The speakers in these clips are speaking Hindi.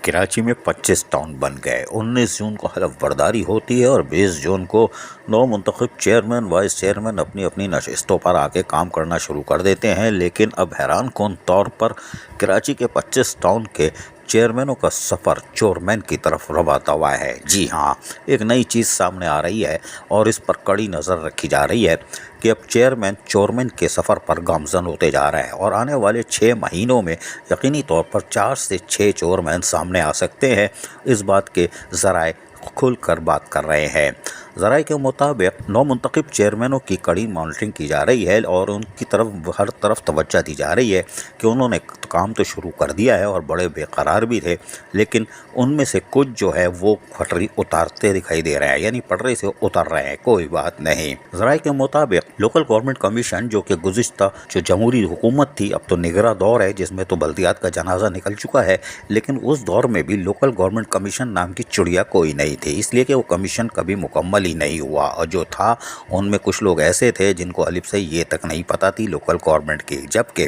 कराची में 25 टाउन बन गए। 19 जून को हलफ बर्दारी होती है और 20 जून को 9 मुंतखब चेयरमैन वाइस चेयरमैन अपनी अपनी नशिस्तों पर आके काम करना शुरू कर देते हैं। लेकिन अब हैरान कौन तौर पर कराची के 25 टाउन के चेयरमैनों का सफ़र चोरमैन की तरफ रवा दवा है। जी हाँ, एक नई चीज़ सामने आ रही है और इस पर कड़ी नज़र रखी जा रही है कि अब चेयरमैन चोरमैन के सफ़र पर गामजन होते जा रहे हैं और आने वाले 6 महीनों में यकीनी तौर पर 4 से 6 चोरमैन सामने आ सकते हैं। इस बात के ज़राए खुलकर बात कर रहे हैं। ज़राए के मुताबिक 9 मुंतखब चेयरमैनों की कड़ी मॉनिटरिंग की जा रही है और उनकी तरफ हर तरफ तवज्जो दी जा रही है कि उन्होंने काम तो शुरू कर दिया है और बड़े बेकरार भी थे, लेकिन उनमें से कुछ जो है वो पटरी उतारते दिखाई दे रहे हैं, यानी पटरी से उतर रहे हैं। कोई बात नहीं। ज़राए के मुताबिक लोकल गवर्नमेंट कमीशन जो कि गुज़िश्ता जो जमहूरी हुकूमत थी, अब तो निगरां दौर है जिसमें तो बल्दियात का जनाजा निकल चुका है, लेकिन उस दौर में भी लोकल गवर्नमेंट कमीशन नाम की चिड़िया कोई नहीं थी, इसलिए कि वो कमीशन कभी मुकम्मल ही नहीं हुआ और जो था उनमें कुछ लोग ऐसे थे जिनको अलिफ से ये तक नहीं पता थी लोकल गवर्नमेंट की। जबकि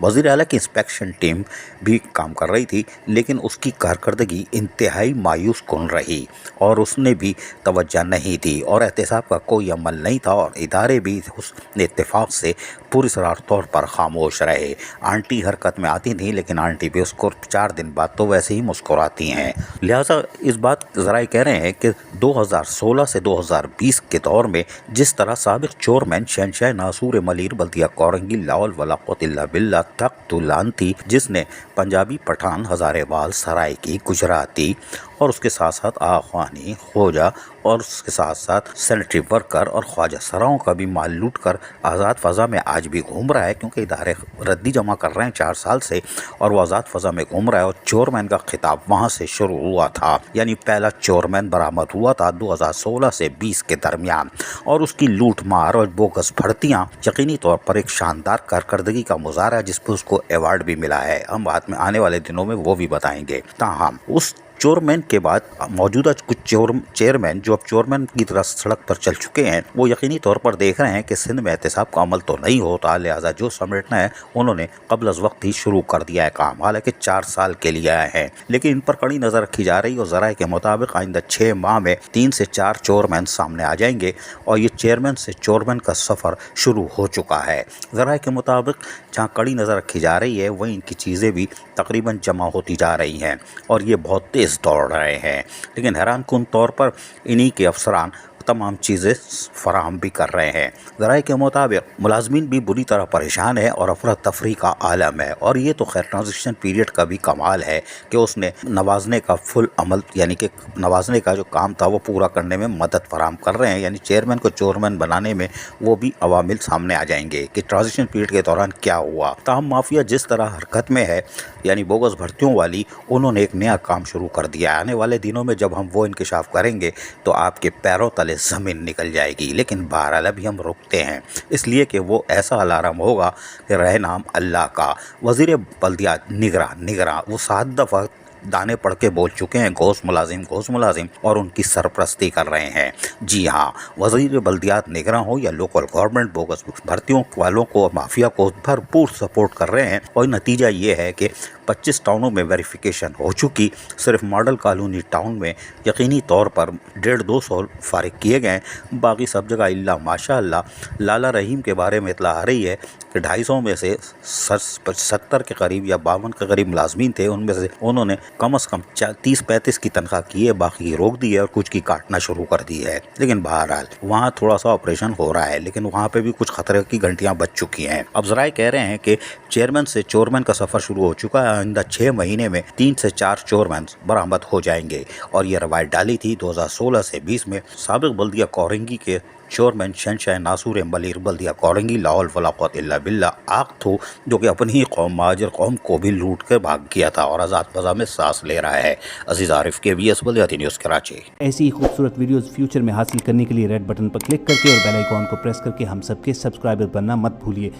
वज़ीर आला की इंस्पेक्शन टीम भी काम कर रही थी, लेकिन उसकी कारकर्दगी इंतहाई मायूस कुन रही और उसने भी तवज्जो नहीं दी और एहतसाब का कोई अमल नहीं था और इदारे भी उस इत्तेफाक से पूरी सरार तौर पर खामोश रहे। आंटी हरकत में आती थी, लेकिन आंटी भी उसको 4 दिन बाद तो वैसे ही मुस्कुराती हैं। लिहाजा इस बात ज़राए कह रहे हैं कि 2016 से 2020 के दौर में जिस तरह साबिक चोरमैन शहनशाह नासूर मलिर बल्दिया कोरंगी लाहौल वला कुव्वत इल्ला बिल्लाह तख्तुलान थी, जिसने पंजाबी पठान हज़ारेवाल सराइकी गुजराती और उसके साथ साथ आख्वानी खोजा और उसके साथ साथ सैनिटरी वर्कर और ख्वाजा सराओं का भी माल लूट कर आज़ाद फ़ज़ा में आज भी घूम रहा है, क्योंकि इदारे रद्दी जमा कर रहे हैं 4 साल से और वो आज़ाद फ़ज़ा में घूम रहा है। और चोरमैन का खिताब वहाँ से शुरू हुआ था, यानी पहला चोरमैन बरामद हुआ था 2016 से 20 के दरमियान और उसकी लूट मार और बोगस भर्तियाँ यकीनी तौर पर एक शानदार कारकर्दगी का मुजाहरा है, जिस पर उसको अवार्ड भी मिला है। हम बाद में आने वाले दिनों में वो भी बताएंगे। ताहम उस चोरमैन के बाद मौजूदा कुछ चेयरमैन जो अब चोरमैन की तरह सड़क पर चल चुके हैं, वो यकीनी तौर पर देख रहे हैं कि सिंध में एहतसाब का अमल तो नहीं होता, लिहाजा जो समेटना है उन्होंने कबल अज़ वक्त ही शुरू कर दिया है काम। हालांकि 4 साल के लिए आए हैं, लेकिन इन पर कड़ी नज़र रखी जा रही और ज़राए के मुताबिक आइंदा 6 माह में 3 से 4 चोरमैन सामने आ जाएंगे और ये चेयरमैन से चोरमैन का सफ़र शुरू हो चुका है। ज़राए के मुताबिक जहाँ कड़ी नज़र रखी जा रही है वहीं इनकी चीज़ें भी तकरीबन जमा होती जा रही हैं और ये बहुत तेज़ दौड़ रहे हैं, लेकिन हैरान कुन तौर पर इन्हीं के अफसरान तमाम चीज़ें फराहम भी कर रहे हैं। ज़राए के मुताबिक मुलाजमीन भी बुरी तरह परेशान है और अफरा तफरी का आलम है और ये तो खैर ट्रांजिशन पीरियड का भी कमाल है कि उसने नवाजने का फुल अमल, यानी कि नवाजने का जो काम था वो पूरा करने में मदद फराहम कर रहे हैं, यानी चेयरमैन को चोरमैन बनाने में वो भी अवामिल सामने आ जाएंगे कि ट्रांजिशन पीरियड के दौरान क्या हुआ। ताहम माफिया जिस तरह हरकत में है, यानी बोगस भर्तियों वाली, उन्होंने एक नया काम शुरू कर दिया है। आने वाले दिनों में जब हम वो इंकिशाफ करेंगे तो आपके पैरों तले ज़मीन निकल जाएगी। लेकिन बहरहाल अभी हम रुकते हैं, इसलिए कि वो ऐसा अलार्म होगा कि रहे नाम अल्लाह का। वज़ीर बल्दियात निगरां वो 7 दफ़ा दाने पढ़ के बोल चुके हैं घोष मुलाजिम और उनकी सरपरस्ती कर रहे हैं। जी हाँ, वज़ीर बल्दियात निगरां हो या लोकल गवर्नमेंट, बोगस भर्तियों वालों को और माफिया को भरपूर सपोर्ट कर रहे हैं और नतीजा ये है कि 25 टाउनों में वेरिफिकेशन हो चुकी। सिर्फ मॉडल कॉलोनी टाउन में यकीनी तौर पर 150-200 फारिग किए गए, बाकी सब जगह इल्ला माशाअल्लाह। लाला रहीम के बारे में इतला आ रही है कि 250 में से 70 के करीब या 52 के करीब मुलाजमीन थे, उनमें से उन्होंने कम से कम 30-35 की तनख्वाह की है, बाकी रोक दी है और कुछ की काटना शुरू कर दी है। लेकिन बहरहाल वहाँ थोड़ा सा ऑपरेशन हो रहा है, लेकिन वहाँ पे भी कुछ खतरे की घंटियाँ बज चुकी हैं। अब ज़राए कह रहे हैं कि चेयरमैन से चोरमैन का सफ़र शुरू हो चुका है। आइंदा 6 महीने में 3 से 4 चोरमैन बरामद हो जाएंगे और ये रवायत डाली थी 2016 से 20 में साबिक बल्दिया कोरंगी के चोरमैन शहनशाह नासूर मलिर बल्दिया कोरंगी लाहौल वला कुव्वत इल्ला बिल्लाह आग थो, जो कि अपनी ही कौम महाजर कौम को भी लूट कर भाग गया था और आज़ाद फ़ज़ा में सांस ले रहा है। अजीज़ आरिफ KBS बल्दियाती न्यूज़ कराची। ऐसी ही खूबसूरत वीडियोस फ्यूचर में हासिल करने के लिए रेड बटन पर क्लिक करके और बेल आइकॉन को प्रेस करके हम सबके सब्सक्राइबर बनना मत भूलिए।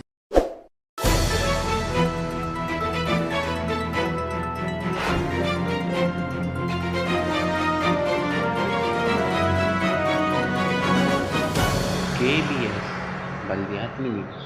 KBS बल्दियाती न्यूज़।